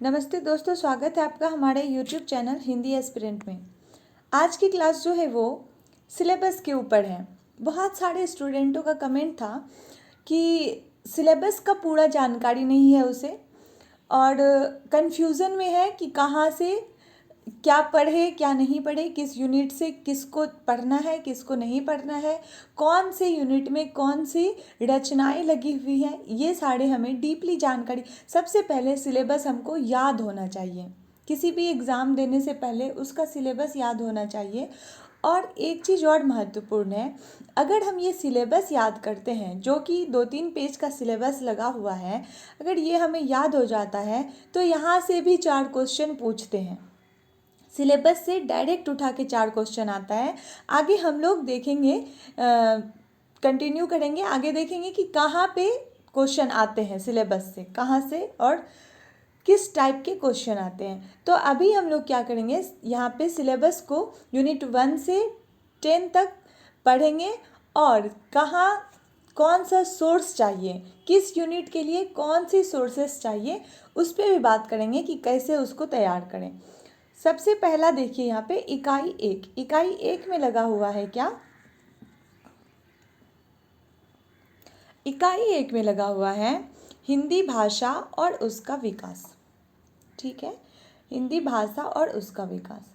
नमस्ते दोस्तों, स्वागत है आपका हमारे यूट्यूब चैनल हिंदी एस्पिरेंट में। आज की क्लास जो है वो सिलेबस के ऊपर है। बहुत सारे स्टूडेंटों का कमेंट था कि सिलेबस का पूरा जानकारी नहीं है उसे और कंफ्यूज़न में है कि कहाँ से क्या पढ़े क्या नहीं पढ़े, किस यूनिट से किसको पढ़ना है किसको नहीं पढ़ना है, कौन से यूनिट में कौन सी रचनाएं लगी हुई हैं, ये सारे हमें डीपली जानकारी। सबसे पहले सिलेबस हमको याद होना चाहिए। किसी भी एग्ज़ाम देने से पहले उसका सिलेबस याद होना चाहिए। और एक चीज़ और महत्वपूर्ण है, अगर हम ये सिलेबस याद करते हैं जो कि 2-3 पेज का सिलेबस लगा हुआ है, अगर ये हमें याद हो जाता है तो यहाँ से भी 4 क्वेश्चन पूछते हैं। सिलेबस से डायरेक्ट उठा के 4 क्वेश्चन आता है। आगे हम लोग देखेंगे, कंटिन्यू करेंगे, आगे देखेंगे कि कहाँ पे क्वेश्चन आते हैं सिलेबस से, कहाँ से और किस टाइप के क्वेश्चन आते हैं। तो अभी हम लोग क्या करेंगे, यहाँ पे सिलेबस को यूनिट 1 से 10 तक पढ़ेंगे और कहाँ कौन सा सोर्स चाहिए, किस यूनिट के लिए कौन सी सोर्सेस चाहिए, उस पर भी बात करेंगे कि कैसे उसको तैयार करें। सबसे पहला देखिए यहाँ पे इकाई एक में लगा हुआ है क्या, इकाई एक में लगा हुआ है हिंदी भाषा और उसका विकास। ठीक है, हिंदी भाषा और उसका विकास।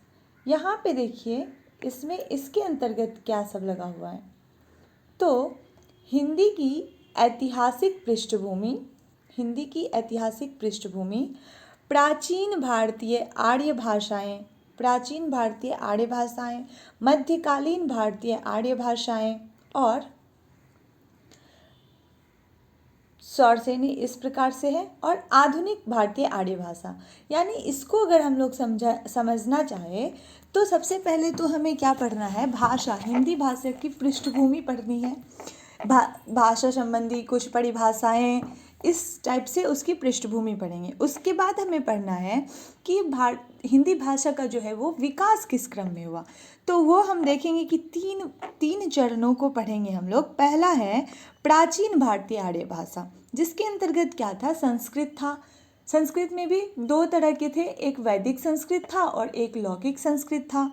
यहाँ पे देखिए इसमें इसके अंतर्गत क्या सब लगा हुआ है। तो हिंदी की ऐतिहासिक पृष्ठभूमि, हिंदी की ऐतिहासिक पृष्ठभूमि, प्राचीन भारतीय आर्य भाषाएं, प्राचीन भारतीय आर्य भाषाएं, मध्यकालीन भारतीय आर्य भाषाएं और सौरसेनी इस प्रकार से है, और आधुनिक भारतीय आर्य भाषा। यानी इसको अगर हम लोग समझना चाहें तो सबसे पहले तो हमें क्या पढ़ना है, भाषा, हिंदी भाषा की पृष्ठभूमि पढ़नी है। भाषा संबंधी कुछ परिभाषाएं, इस टाइप से उसकी पृष्ठभूमि पढ़ेंगे। उसके बाद हमें पढ़ना है कि हिंदी भाषा का जो है वो विकास किस क्रम में हुआ। तो वो हम देखेंगे कि तीन चरणों को पढ़ेंगे हम लोग। पहला है प्राचीन भारतीय आर्य भाषा, जिसके अंतर्गत क्या था, संस्कृत था। संस्कृत में भी 2 तरह के थे, एक वैदिक संस्कृत था और एक लौकिक संस्कृत था।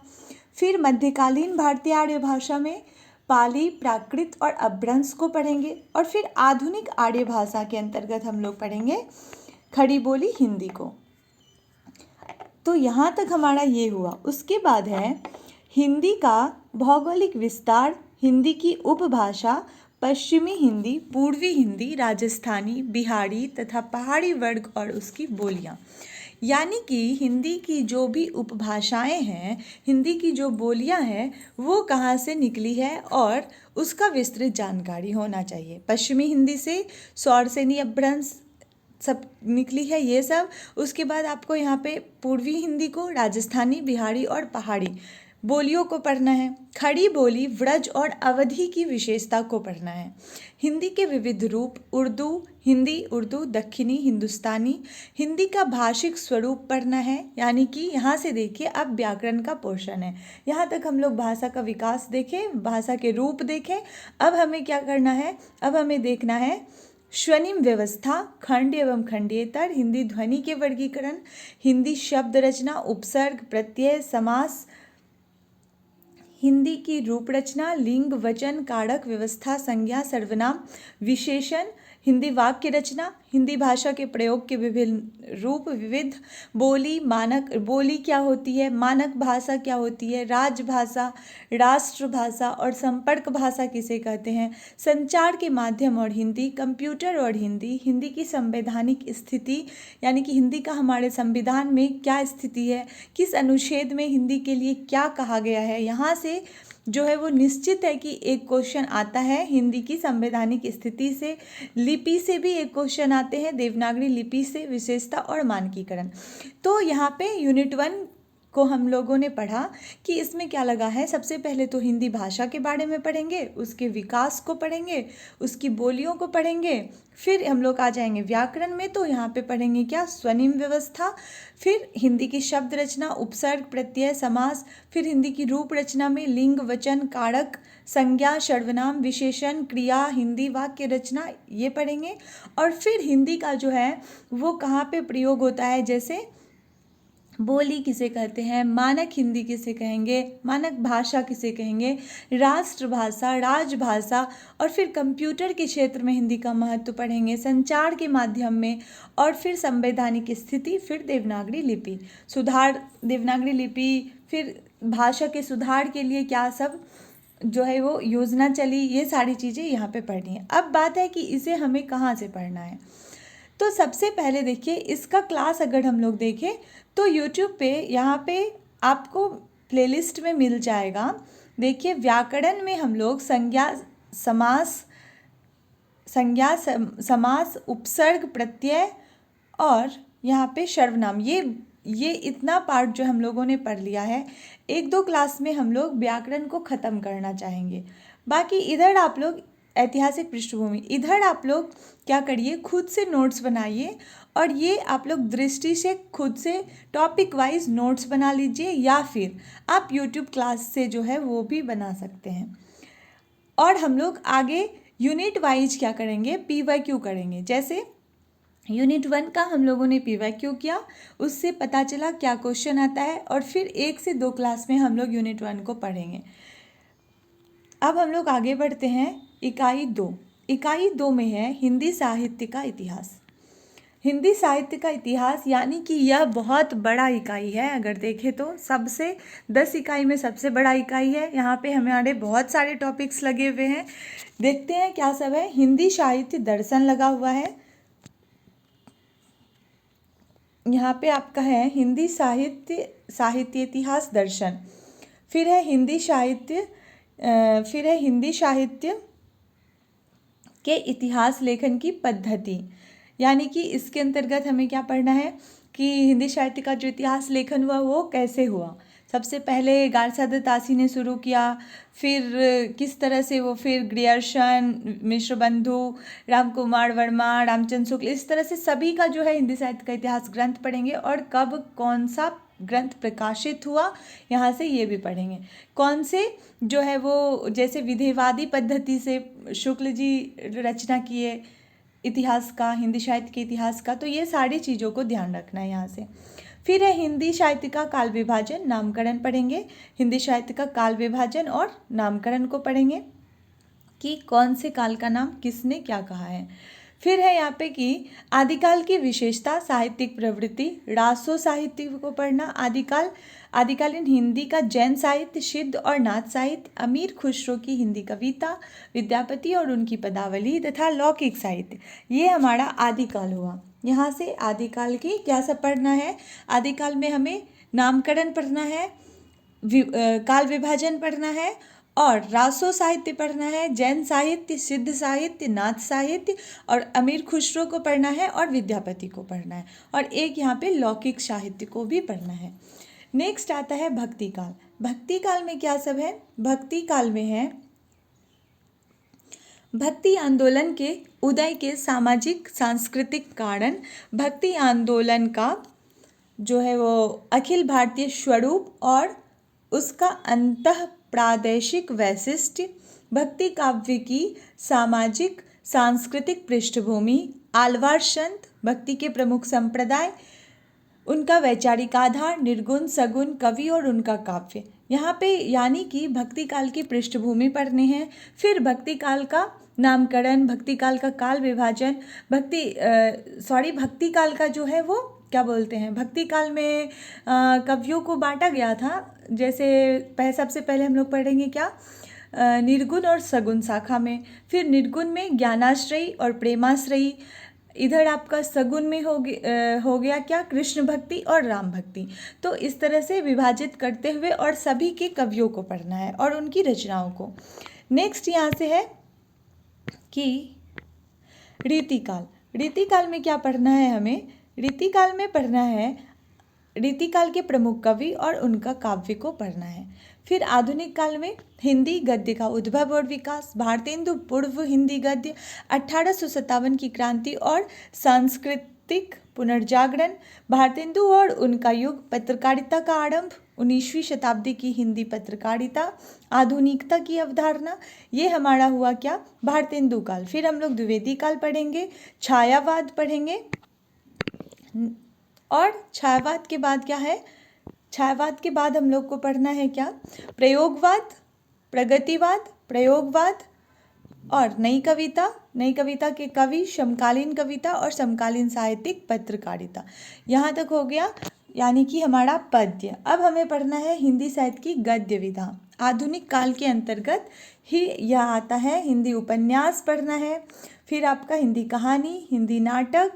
फिर मध्यकालीन भारतीय आर्य भाषा में पाली, प्राकृत और अपभ्रंश को पढ़ेंगे। और फिर आधुनिक आर्य भाषा के अंतर्गत हम लोग पढ़ेंगे खड़ी बोली हिंदी को। तो यहाँ तक हमारा ये हुआ। उसके बाद है हिंदी का भौगोलिक विस्तार, हिंदी की उपभाषा, पश्चिमी हिंदी, पूर्वी हिंदी, राजस्थानी, बिहारी तथा पहाड़ी वर्ग और उसकी बोलियाँ। यानी कि हिंदी की जो भी उपभाषाएं हैं, हिंदी की जो बोलियां हैं, वो कहाँ से निकली है और उसका विस्तृत जानकारी होना चाहिए। पश्चिमी हिंदी से सौरसेनी अपभ्रंश सब निकली है, ये सब। उसके बाद आपको यहाँ पे पूर्वी हिंदी को, राजस्थानी, बिहारी और पहाड़ी बोलियों को पढ़ना है। खड़ी बोली, व्रज और अवधी की विशेषता को पढ़ना है। हिंदी के विविध रूप, उर्दू, हिंदी, उर्दू, दक्षिणी, हिंदुस्तानी। हिंदी का भाषिक स्वरूप पढ़ना है, यानी कि यहाँ से देखिए अब व्याकरण का पोर्शन है। यहाँ तक हम लोग भाषा का विकास देखें, भाषा के रूप देखें। अब हमें क्या करना है, अब हमें देखना है स्वनिम व्यवस्था, खंड एवं खंडेतर, हिंदी ध्वनि के वर्गीकरण, हिंदी शब्द रचना, उपसर्ग, प्रत्यय, समास, हिंदी की रूप रचना, लिंग, वचन, कारक, व्यवस्था, संज्ञा, सर्वनाम, विशेषण, हिंदी वाक्य रचना, हिंदी भाषा के प्रयोग के विभिन्न रूप, विविध बोली, मानक बोली क्या होती है, मानक भाषा क्या होती है, राजभाषा, राष्ट्रभाषा और संपर्क भाषा किसे कहते हैं, संचार के माध्यम और हिंदी, कंप्यूटर और हिंदी, हिंदी की संवैधानिक स्थिति, यानी कि हिंदी का हमारे संविधान में क्या स्थिति है, किस अनुच्छेद में हिंदी के लिए क्या कहा गया है। यहाँ से जो है वो निश्चित है कि एक क्वेश्चन आता है हिंदी की संवैधानिक स्थिति से। लिपि से भी एक क्वेश्चन आते हैं, देवनागरी लिपि से, विशेषता और मानकीकरण। तो यहाँ पे यूनिट 1 को हम लोगों ने पढ़ा कि इसमें क्या लगा है। सबसे पहले तो हिंदी भाषा के बारे में पढ़ेंगे, उसके विकास को पढ़ेंगे, उसकी बोलियों को पढ़ेंगे। फिर हम लोग आ जाएंगे व्याकरण में, तो यहाँ पे पढ़ेंगे क्या, स्वनिम व्यवस्था। फिर हिंदी की शब्द रचना, उपसर्ग, प्रत्यय, समास। फिर हिंदी की रूप रचना में लिंग, वचन, कारक, संज्ञा, सर्वनाम, विशेषण, क्रिया, हिंदी वाक्य रचना, ये पढ़ेंगे। और फिर हिंदी का जो है वो कहाँ पे प्रयोग होता है, जैसे बोली किसे कहते हैं, मानक हिंदी किसे कहेंगे, मानक भाषा किसे कहेंगे, राष्ट्रभाषा, राजभाषा। और फिर कंप्यूटर के क्षेत्र में हिंदी का महत्व पढ़ेंगे, संचार के माध्यम में। और फिर संवैधानिक स्थिति, फिर देवनागरी लिपि सुधार, देवनागरी लिपि, फिर भाषा के सुधार के लिए क्या सब जो है वो योजना चली, ये सारी चीज़ें यहाँ पे पढ़नी है। अब बात है कि इसे हमें कहाँ से पढ़ना है। तो सबसे पहले देखिए, इसका क्लास अगर हम लोग देखें तो यूट्यूब पे यहाँ पे आपको प्लेलिस्ट में मिल जाएगा। देखिए, व्याकरण में हम लोग संज्ञा, समास, उपसर्ग, प्रत्यय और यहाँ पे सर्वनाम, ये इतना पार्ट जो हम लोगों ने पढ़ लिया है। एक दो क्लास में हम लोग व्याकरण को ख़त्म करना चाहेंगे। बाकी इधर आप लोग ऐतिहासिक पृष्ठभूमि, इधर आप लोग क्या करिए, खुद से नोट्स बनाइए। और ये आप लोग दृष्टि से खुद से टॉपिक वाइज नोट्स बना लीजिए, या फिर आप यूट्यूब क्लास से जो है वो भी बना सकते हैं। और हम लोग आगे यूनिट वाइज क्या करेंगे, PYQ करेंगे। जैसे यूनिट 1 का हम लोगों ने PYQ किया, उससे पता चला क्या क्वेश्चन आता है। और फिर 1 से 2 क्लास में हम लोग यूनिट 1 को पढ़ेंगे। अब हम लोग आगे बढ़ते हैं। इकाई 2, इकाई 2 में है हिंदी साहित्य का इतिहास। हिंदी साहित्य का इतिहास यानी कि यह बहुत बड़ा इकाई है। अगर देखें तो सबसे 10 इकाई में सबसे बड़ा इकाई है। यहाँ पे हमारे बहुत सारे टॉपिक्स लगे हुए हैं। देखते हैं क्या सब है। हिंदी साहित्य दर्शन लगा हुआ है। यहाँ पे आपका है हिंदी साहित्य इतिहास दर्शन। फिर है हिंदी साहित्य के इतिहास लेखन की पद्धति, यानी कि इसके अंतर्गत हमें क्या पढ़ना है कि हिंदी साहित्य का जो इतिहास लेखन हुआ वो कैसे हुआ। सबसे पहले गारसादत्तासी ने शुरू किया, फिर किस तरह से वो, फिर ग्रियर्सन, मिश्रबंधु, रामकुमार वर्मा, रामचंद्र शुक्ल, इस तरह से सभी का जो है हिंदी साहित्य का इतिहास ग्रंथ पढ़ेंगे। और कब कौन सा ग्रंथ प्रकाशित हुआ, यहाँ से ये भी पढ़ेंगे। कौन से जो है वो, जैसे विधेयवादी पद्धति से शुक्ल जी रचना किए इतिहास का, हिंदी साहित्य के इतिहास का, तो ये सारी चीज़ों को ध्यान रखना है यहाँ से। फिर है हिंदी साहित्य का काल विभाजन, नामकरण पढ़ेंगे। हिंदी साहित्य का काल विभाजन और नामकरण को पढ़ेंगे कि कौन से काल का नाम किसने क्या कहा है। फिर है यहाँ पे कि आदिकाल की विशेषता, साहित्यिक प्रवृत्ति, रासो साहित्य को पढ़ना। आदिकालीन हिंदी का जैन साहित्य, सिद्ध और नाथ साहित्य, अमीर खुसरो की हिंदी कविता, विद्यापति और उनकी पदावली तथा लौकिक साहित्य, ये हमारा आदिकाल हुआ। यहाँ से आदिकाल की क्या सब पढ़ना है। आदिकाल में हमें नामकरण पढ़ना है, काल विभाजन पढ़ना है, और रासो साहित्य पढ़ना है, जैन साहित्य, सिद्ध साहित्य, नाथ साहित्य, और अमीर खुसरो को पढ़ना है, और विद्यापति को पढ़ना है, और एक यहाँ पे लौकिक साहित्य को भी पढ़ना है। नेक्स्ट आता है भक्ति काल। भक्ति काल में क्या सब है। भक्ति काल में है भक्ति आंदोलन के उदय के सामाजिक सांस्कृतिक कारण, भक्ति आंदोलन का जो है वो अखिल भारतीय स्वरूप और उसका अंतः प्रादेशिक वैशिष्ट्य, भक्ति काव्य की सामाजिक सांस्कृतिक पृष्ठभूमि, आलवार संत, भक्ति के प्रमुख संप्रदाय, उनका वैचारिक आधार, निर्गुण सगुण कवि और उनका काव्य। यहाँ पे यानी कि भक्ति काल की पृष्ठभूमि पढ़ने हैं। फिर भक्ति काल का नामकरण, भक्ति काल का काल विभाजन, भक्ति काल का जो है वो क्या बोलते हैं, भक्ति काल में कवियों को बांटा गया था। जैसे सबसे पहले हम लोग पढ़ेंगे क्या, निर्गुण और सगुण शाखा में। फिर निर्गुण में ज्ञानाश्रयी और प्रेमाश्रयी। इधर आपका सगुण में हो गया क्या, कृष्ण भक्ति और राम भक्ति। तो इस तरह से विभाजित करते हुए और सभी के कवियों को पढ़ना है और उनकी रचनाओं को। नेक्स्ट यहाँ से है कि रीतिकाल। रीतिकाल में क्या पढ़ना है हमें। रीतिकाल में पढ़ना है रीतिकाल के प्रमुख कवि और उनका काव्य को पढ़ना है। फिर आधुनिक काल में हिंदी गद्य का उद्भव और विकास, भारतेंदु पूर्व हिंदी गद्य, 1857 की क्रांति और सांस्कृतिक पुनर्जागरण, भारतेंदु और उनका युग, पत्रकारिता का आरंभ, 19वीं शताब्दी की हिंदी पत्रकारिता, आधुनिकता की अवधारणा, ये हमारा हुआ क्या, भारतेंदु काल। फिर हम लोग द्विवेदी काल पढ़ेंगे, छायावाद पढ़ेंगे, और छायावाद के बाद क्या है, छायावाद के बाद हम लोग को पढ़ना है क्या, प्रयोगवाद, प्रगतिवाद, प्रयोगवाद और नई कविता, नई कविता के कवि, समकालीन कविता और समकालीन साहित्यिक पत्रकारिता। यहाँ तक हो गया यानी कि हमारा पद्य। अब हमें पढ़ना है हिंदी साहित्य की गद्य विधा। आधुनिक काल के अंतर्गत ही यह आता है। हिंदी उपन्यास पढ़ना है, फिर आपका हिंदी कहानी, हिंदी नाटक,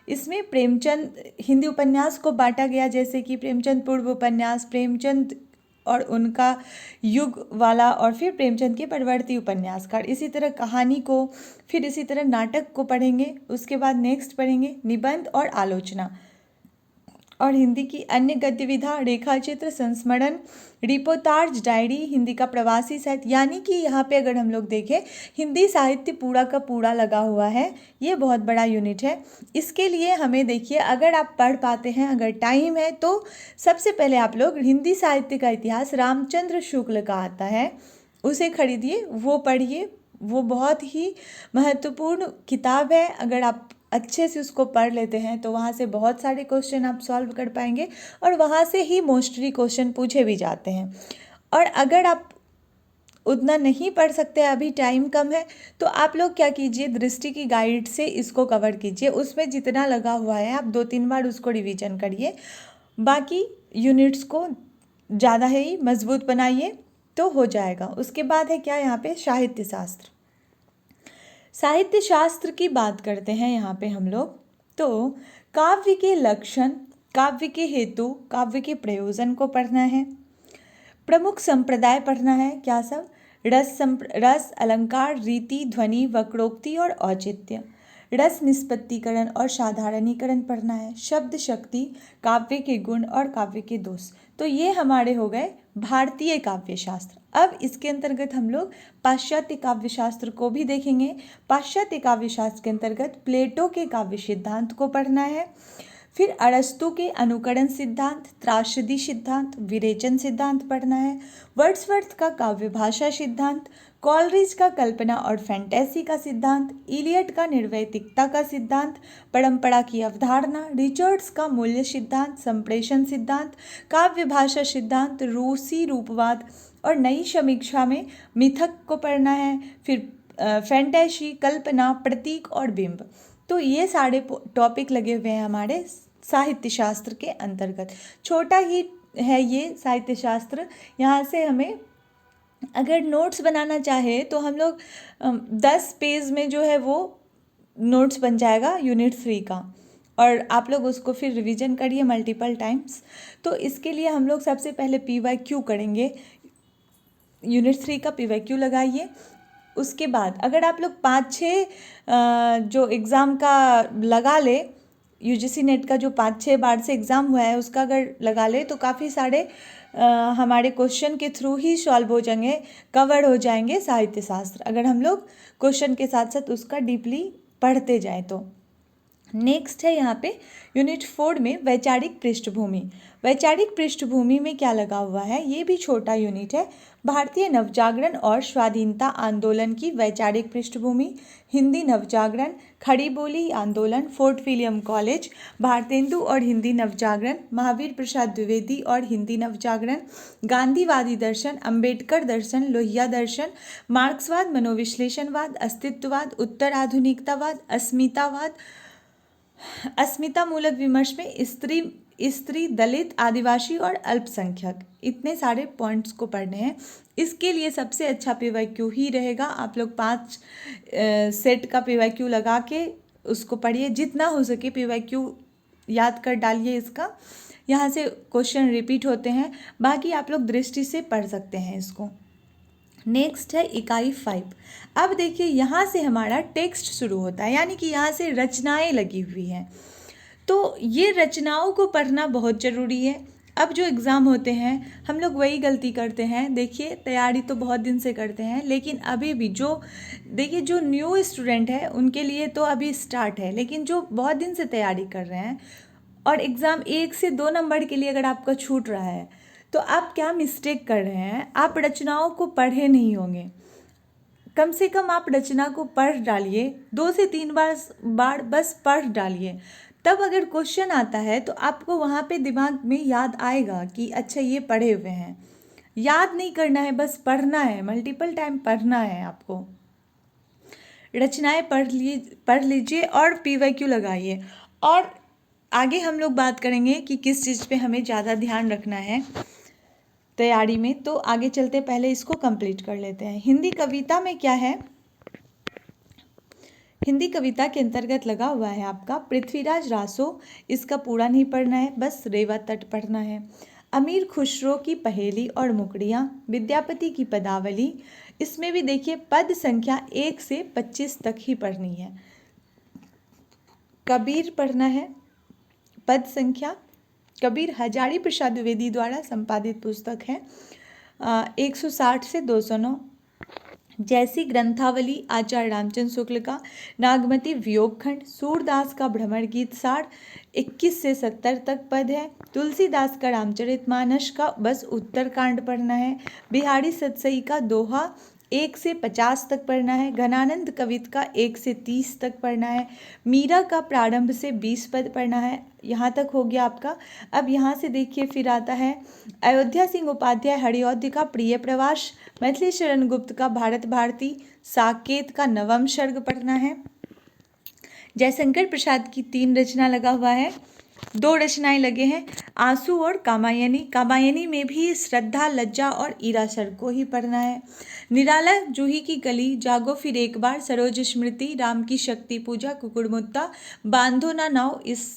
इसमें प्रेमचंद, हिंदी उपन्यास को बांटा गया जैसे कि प्रेमचंद पूर्व उपन्यास, प्रेमचंद और उनका युग वाला, और फिर प्रेमचंद के परवर्ती उपन्यासकार, इसी तरह कहानी को, फिर इसी तरह नाटक को पढ़ेंगे। उसके बाद नेक्स्ट पढ़ेंगे निबंध और आलोचना, और हिंदी की अन्य गद्य विधा, रेखाचित्र, संस्मरण, रिपोर्टाज, डायरी, हिंदी का प्रवासी साहित्य। यानी कि यहाँ पे अगर हम लोग देखें, हिंदी साहित्य पूरा का पूरा लगा हुआ है, ये बहुत बड़ा यूनिट है। इसके लिए हमें देखिए, अगर आप पढ़ पाते हैं, अगर टाइम है, तो सबसे पहले आप लोग हिंदी साहित्य का इतिहास रामचंद्र शुक्ल का आता है, उसे खरीदिए, वो पढ़िए, वो बहुत ही महत्वपूर्ण किताब है। अगर आप अच्छे से उसको पढ़ लेते हैं तो वहाँ से बहुत सारे क्वेश्चन आप सॉल्व कर पाएंगे, और वहाँ से ही मोस्टली क्वेश्चन पूछे भी जाते हैं। और अगर आप उतना नहीं पढ़ सकते, अभी टाइम कम है, तो आप लोग क्या कीजिए, दृष्टि की गाइड से इसको कवर कीजिए। उसमें जितना लगा हुआ है आप 2-3 बार उसको रिवीजन करिए, बाकी यूनिट्स को ज़्यादा ही मजबूत बनाइए तो हो जाएगा। उसके बाद है क्या, यहाँ पे साहित्य शास्त्र। साहित्य शास्त्र की बात करते हैं यहाँ पे हम लोग, तो काव्य के लक्षण, काव्य के हेतु, काव्य के प्रयोजन को पढ़ना है। प्रमुख संप्रदाय पढ़ना है, क्या सब, रस, अलंकार, रीति, ध्वनि, वक्रोक्ति और औचित्य। रस निष्पत्तिकरण और साधारणीकरण पढ़ना है। शब्द शक्ति, काव्य के गुण और काव्य के दोष। तो ये हमारे हो गए भारतीय काव्य शास्त्र। अब इसके अंतर्गत हम लोग पाश्चात्य काव्य शास्त्र को भी देखेंगे। पाश्चात्य काव्य शास्त्र के अंतर्गत प्लेटो के काव्य सिद्धांत को पढ़ना है, फिर अरस्तु के अनुकरण सिद्धांत, त्रासदी सिद्धांत, विरेचन सिद्धांत पढ़ना है, वर्ड्सवर्थ का काव्य भाषा सिद्धांत, कॉलरिज का कल्पना और फैंटेसी का सिद्धांत, इलियट का निर्वैतिकता का सिद्धांत, परंपरा की अवधारणा, रिचर्ड्स का मूल्य सिद्धांत, संप्रेषण सिद्धांत, काव्य भाषा सिद्धांत, रूसी रूपवाद, और नई समीक्षा में मिथक को पढ़ना है, फिर फैंटेसी, कल्पना, प्रतीक और बिंब। तो ये सारे टॉपिक लगे हुए हैं हमारे साहित्य शास्त्र के अंतर्गत। छोटा ही है ये साहित्य शास्त्र। यहाँ से हमें अगर नोट्स बनाना चाहे तो हम लोग 10 पेज में जो है वो नोट्स बन जाएगा यूनिट 3 का, और आप लोग उसको फिर रिवीजन करिए मल्टीपल टाइम्स। तो इसके लिए हम लोग सबसे पहले PYQ करेंगे, यूनिट 3 का PYQ लगाइए। उसके बाद अगर आप लोग 5-6 जो एग्ज़ाम का लगा ले, UGC नेट का जो 5-6 बार से एग्ज़ाम हुआ है उसका अगर लगा ले, तो काफ़ी सारे हमारे क्वेश्चन के थ्रू ही सॉल्व हो जाएंगे, कवर हो जाएंगे साहित्य शास्त्र, अगर हम लोग क्वेश्चन के साथ साथ उसका डीपली पढ़ते जाएं तो। नेक्स्ट है यहाँ पे यूनिट 4 में वैचारिक पृष्ठभूमि। वैचारिक पृष्ठभूमि में क्या लगा हुआ है, ये भी छोटा यूनिट है। भारतीय नवजागरण और स्वाधीनता आंदोलन की वैचारिक पृष्ठभूमि, हिंदी नवजागरण, खड़ी बोली आंदोलन, फोर्ट विलियम कॉलेज, भारतेंदु और हिंदी नवजागरण, महावीर प्रसाद द्विवेदी और हिंदी नवजागरण, गांधीवादी दर्शन, अंबेडकर दर्शन, लोहिया दर्शन, मार्क्सवाद, मनोविश्लेषणवाद, अस्तित्ववाद, उत्तर आधुनिकतावाद, अस्मितावाद, अस्मितामूलक विमर्श में स्त्री, दलित, आदिवासी और अल्पसंख्यक, इतने सारे पॉइंट्स को पढ़ने हैं। इसके लिए सबसे अच्छा PYQ ही रहेगा। आप लोग 5 सेट का PYQ लगा के उसको पढ़िए, जितना हो सके PYQ याद कर डालिए इसका। यहाँ से क्वेश्चन रिपीट होते हैं, बाकी आप लोग दृष्टि से पढ़ सकते हैं इसको। नेक्स्ट है इकाई 5। अब देखिए यहाँ से हमारा टेक्स्ट शुरू होता है, यानी कि यहाँ से रचनाएं लगी हुई हैं। तो ये रचनाओं को पढ़ना बहुत ज़रूरी है। अब जो एग्ज़ाम होते हैं हम लोग वही गलती करते हैं। देखिए तैयारी तो बहुत दिन से करते हैं, लेकिन अभी भी जो देखिए जो न्यू स्टूडेंट है उनके लिए तो अभी स्टार्ट है, लेकिन जो बहुत दिन से तैयारी कर रहे हैं और एग्ज़ाम 1 से 2 नंबर के लिए अगर आपका छूट रहा है तो आप क्या मिस्टेक कर रहे हैं, आप रचनाओं को पढ़े नहीं होंगे। कम से कम आप रचना को पढ़ डालिए, 2 से 3 बार बस पढ़ डालिए, तब अगर क्वेश्चन आता है तो आपको वहाँ पे दिमाग में याद आएगा कि अच्छा ये पढ़े हुए हैं। याद नहीं करना है, बस पढ़ना है, मल्टीपल टाइम पढ़ना है आपको। रचनाएं पढ़ लीजिए और PYQ लगाइए। और आगे हम लोग बात करेंगे कि किस चीज़ पे हमें ज़्यादा ध्यान रखना है तैयारी में, तो आगे चलते पहले इसको कंप्लीट कर लेते हैं। हिंदी कविता में क्या है, हिंदी कविता के अंतर्गत लगा हुआ है आपका पृथ्वीराज रासो, इसका पूरा नहीं पढ़ना है, बस रेवा तट पढ़ना है। अमीर खुसरो की पहेली और मुकड़ियाँ, विद्यापति की पदावली, इसमें भी देखिए पद संख्या 1 से 25 तक ही पढ़नी है। कबीर पढ़ना है, पद संख्या, कबीर हजारी प्रसाद द्विवेदी द्वारा संपादित पुस्तक है, 160 से 209। जैसी ग्रंथावली आचार्य रामचंद्र शुक्ल का, नागमती वियोगखंड, सूरदास का भ्रमर गीत सार 21 से 70 तक पद है। तुलसीदास का रामचरितमानस का बस उत्तरकांड पढ़ना है। बिहारी सतसई का दोहा 1 से 50 तक पढ़ना है। घनानंद कवित का 1 से 30 तक पढ़ना है। मीरा का प्रारंभ से 20 पद पढ़ना है। यहाँ तक हो गया आपका। अब यहाँ से देखिए फिर आता है अयोध्या सिंह उपाध्याय हरिऔध का प्रिय प्रवास, मैथिली शरण गुप्त का भारत भारती, साकेत का नवम सर्ग पढ़ना है। जयशंकर प्रसाद की 3 रचना लगा हुआ है, 2 रचनाएं लगे हैं, आंसू और कामायनी। कामायनी में भी श्रद्धा, लज्जा और ईरा सर्ग को ही पढ़ना है। निराला, जूही की कली, जागो फिर एक बार, सरोज स्मृति, राम की शक्ति पूजा, कुकुड़मुत्ता, बांधो ना नाव इस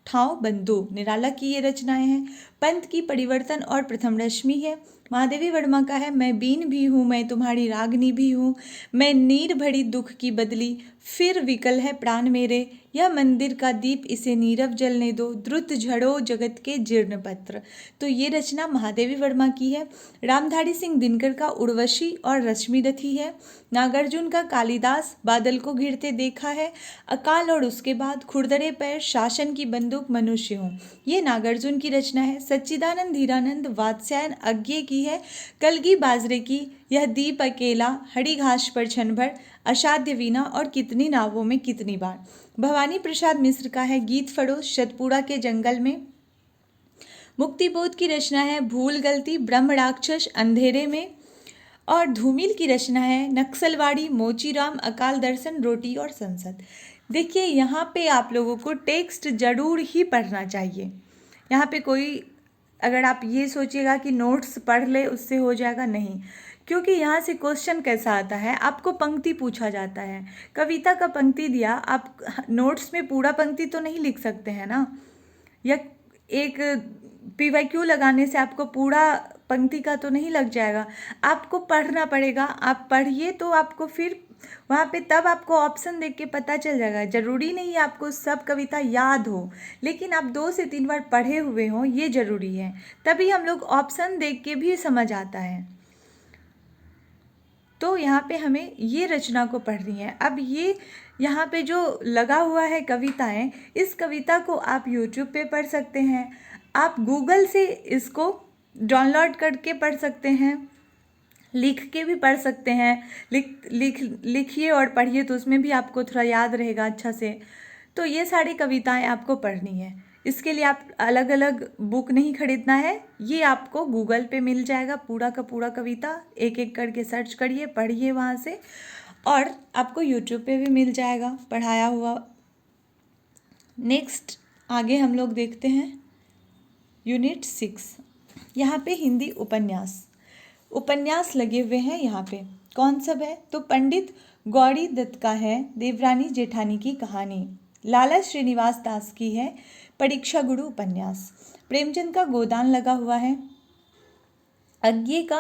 ठाव बंधु, निराला की ये रचनाएं हैं। पंत की परिवर्तन और प्रथम रश्मि है। महादेवी वर्मा का है मैं बीन भी हूँ, मैं तुम्हारी रागनी भी हूँ, मैं नीर भरी दुख की बदली, फिर विकल है प्राण मेरे, यह मंदिर का दीप इसे नीरव जलने दो, द्रुत झड़ो जगत के जीर्ण पत्र। तो ये रचना महादेवी वर्मा की है। रामधारी सिंह दिनकर का उर्वशी और रश्मिरथी है। नागार्जुन का कालिदास, बादल को घिरते देखा है, अकाल और उसके बाद, खुरदरे पैर, शासन की बंदूक, मनुष्य हूँ, ये नागार्जुन की रचना है। सच्चिदानंद हीरानंद वात्स्यायन अज्ञे की है। कलगी बाजरे की, यह दीप अकेला, हरी घास पर क्षण भर, असाध्य वीणा और कितनी नावों में कितनी बार। भवानी प्रसाद मिश्र का है गीत फड़ोस, शतपुरा के जंगल में। मुक्तिबोध की रचना है भूल गलती, ब्रह्म राक्षस, अंधेरे में। और धूमिल की रचना है नक्सलवाड़ी, मोचीराम, अकाल दर्शन, रोटी और संसद। देखिए यहाँ पे आप लोगों को टेक्स्ट जरूर ही पढ़ना चाहिए। यहाँ पे कोई अगर आप ये सोचिएगा कि नोट्स पढ़ ले उससे हो जाएगा, नहीं, क्योंकि यहाँ से क्वेश्चन कैसा आता है, आपको पंक्ति पूछा जाता है। कविता का पंक्ति दिया, आप नोट्स में पूरा पंक्ति तो नहीं लिख सकते हैं ना, या एक PYQ लगाने से आपको पूरा पंक्ति का तो नहीं लग जाएगा, आपको पढ़ना पड़ेगा। आप पढ़िए तो आपको फिर वहाँ पे तब आपको ऑप्शन देख के पता चल जाएगा। ज़रूरी नहीं है आपको सब कविता याद हो, लेकिन आप 2 से 3 बार पढ़े हुए हों, ये ज़रूरी है, तभी हम लोग ऑप्शन देख के भी समझ आता है। तो यहाँ पे हमें ये रचना को पढ़नी है। अब ये यहाँ पे जो लगा हुआ है कविताएं, इस कविता को आप YouTube पे पढ़ सकते हैं, आप गूगल से इसको डाउनलोड करके पढ़ सकते हैं, लिख के भी पढ़ सकते हैं। लिखिए और पढ़िए तो उसमें भी आपको थोड़ा याद रहेगा अच्छा से। तो ये सारी कविताएं आपको पढ़नी है। इसके लिए आप अलग अलग बुक नहीं खरीदना है, ये आपको गूगल पे मिल जाएगा पूरा का पूरा कविता, एक एक करके सर्च करिए, पढ़िए वहाँ से, और आपको यूट्यूब पे भी मिल जाएगा पढ़ाया हुआ। नेक्स्ट आगे हम लोग देखते हैं यूनिट 6। यहाँ पे हिंदी उपन्यास लगे हुए हैं। यहाँ पे कौन सब है, तो पंडित गौरी दत्त का है देवरानी जेठानी की कहानी, लाला श्रीनिवास दास की है परीक्षा गुरु उपन्यास, प्रेमचंद का गोदान लगा हुआ है, अज्ञे का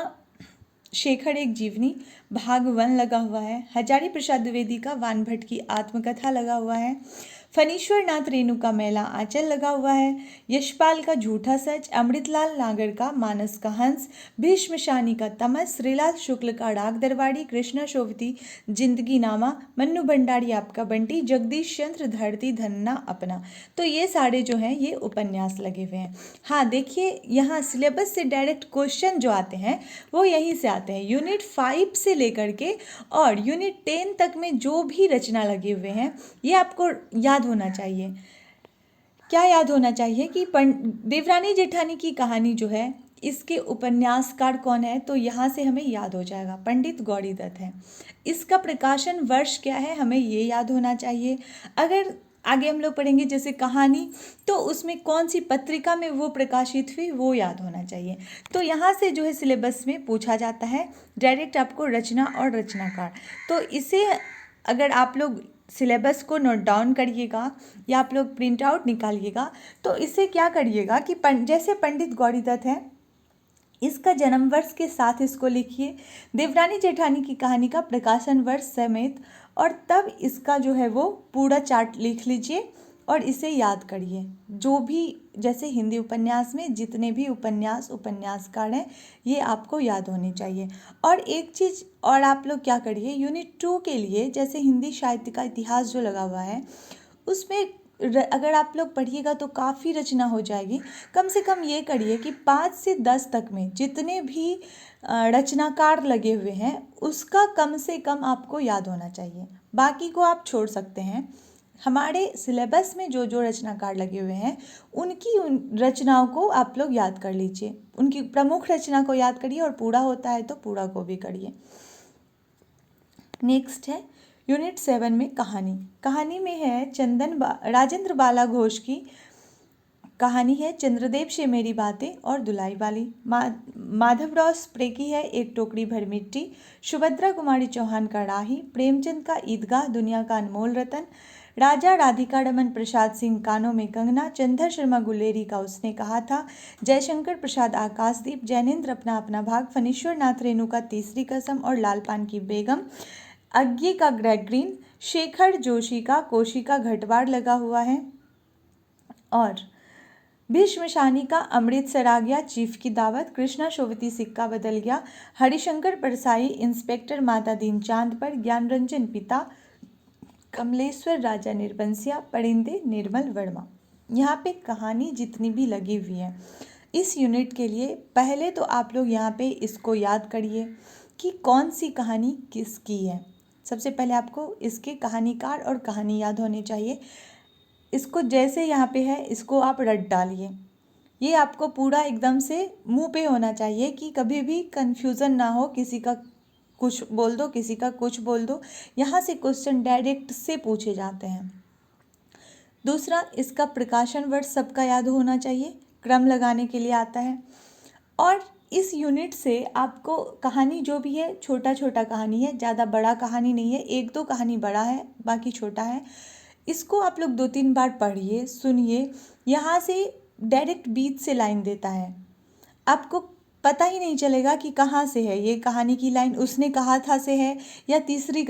शेखर एक जीवनी भाग 1 लगा हुआ है, हजारी प्रसाद द्विवेदी का वानभट्ट की आत्मकथा लगा हुआ है, फणीश्वर नाथ रेणु का मैला आंचल लगा हुआ है, यशपाल का झूठा सच, अमृतलाल नागर का मानस का हंस, भीष्म शानी का तमस, श्रीलाल शुक्ल का डाक दरबारी, कृष्णा शोभती जिंदगी नामा, मन्नू भंडारी आपका बंटी, जगदीश चंद्र धरती धन्ना अपना। तो ये सारे जो हैं ये उपन्यास लगे हुए हैं। हाँ देखिए, यहाँ सिलेबस से डायरेक्ट क्वेश्चन जो आते हैं वो यहीं से आते हैं। यूनिट 5 से लेकर के और यूनिट 10 तक में जो भी रचना लगे हुए हैं ये आपको याद होना चाहिए। क्या याद होना चाहिए कि देवरानी जेठानी की कहानी जो है इसके उपन्यासकार कौन है, तो यहाँ से हमें याद हो जाएगा, पंडित गौरीदत्त है। इसका प्रकाशन वर्ष क्या है हमें ये याद होना चाहिए। अगर आगे हम लोग पढ़ेंगे जैसे कहानी, तो उसमें कौन सी पत्रिका में वो प्रकाशित हुई वो याद होना चाहिए। तो यहाँ से जो है सिलेबस में पूछा जाता है डायरेक्ट आपको रचना और रचनाकार। तो इसे अगर आप लोग सिलेबस को नोट डाउन करिएगा या आप लोग प्रिंट आउट निकालिएगा, तो इसे क्या करिएगा कि जैसे पंडित गौरीदत्त है इसका जन्म वर्ष के साथ इसको लिखिए, देवरानी जेठानी की कहानी का प्रकाशन वर्ष समेत, और तब इसका जो है वो पूरा चार्ट लिख लीजिए और इसे याद करिए। जो भी जैसे हिंदी उपन्यास में जितने भी उपन्यासकार हैं ये आपको याद होने चाहिए। और एक चीज़ और आप लोग क्या करिए, यूनिट 2 के लिए जैसे हिंदी साहित्य का इतिहास जो लगा हुआ है उसमें अगर आप लोग पढ़िएगा तो काफ़ी रचना हो जाएगी। कम से कम ये करिए कि 5 से 10 तक में जितने भी रचनाकार लगे हुए हैं उसका कम से कम आपको याद होना चाहिए, बाकी को आप छोड़ सकते हैं। हमारे सिलेबस में जो जो रचनाकार लगे हुए हैं उनकी उन रचनाओं को आप लोग याद कर लीजिए, उनकी प्रमुख रचना को याद करिए और पूरा होता है तो पूरा को भी करिए। नेक्स्ट है यूनिट 7 में कहानी में है राजेंद्र बाला घोष की कहानी है चंद्रदेव से मेरी बातें और दुलाई वाली। माधवराव स्प्रे की है एक टोकरी भर मिट्टी। सुभद्रा कुमारी चौहान का राही। प्रेमचंद का ईदगाह दुनिया का अनमोल रतन। राजा राधिका रमन प्रसाद सिंह कानों में कंगना। चंद्र शर्मा गुलेरी का उसने कहा था। जयशंकर प्रसाद आकाशदीप। जैनेन्द्र अपना अपना भाग। फणीश्वर नाथ रेणु का तीसरी कसम और लालपान की बेगम। अज्ञे का ग्रेगरीन। शेखर जोशी का कोशी का घटवाड़ लगा हुआ है। और भीष्म शानी का अमृतसर आ गया चीफ की दावत। कृष्णा शोभती सिक्का बदल गया। हरिशंकर परसाई इंस्पेक्टर माता दीनचांद पर। ज्ञानरंजन पिता। कमलेश्वर राजा निर्बंसिया। परिंदे निर्मल वर्मा। यहाँ पे कहानी जितनी भी लगी हुई है इस यूनिट के लिए पहले तो आप लोग यहाँ पे इसको याद करिए कि कौन सी कहानी किसकी है। सबसे पहले आपको इसके कहानीकार और कहानी याद होनी चाहिए। इसको जैसे यहाँ पे है इसको आप रट डालिए, ये आपको पूरा एकदम से मुंह पे होना चाहिए कि कभी भी कंफ्यूजन ना हो, किसी का कुछ बोल दो किसी का कुछ बोल दो। यहाँ से क्वेश्चन डायरेक्ट से पूछे जाते हैं। दूसरा, इसका प्रकाशन वर्ष सबका याद होना चाहिए, क्रम लगाने के लिए आता है। और इस यूनिट से आपको कहानी जो भी है छोटा छोटा कहानी है, ज़्यादा बड़ा कहानी नहीं है। 1-2 कहानी बड़ा है बाकी छोटा है। इसको आप लोग 2-3 बार पढ़िए सुनिए। यहाँ से डायरेक्ट बीच से लाइन देता है, आपको पता ही नहीं चलेगा कि कहाँ से है ये कहानी की लाइन, उसने कहा था से है या तीसरी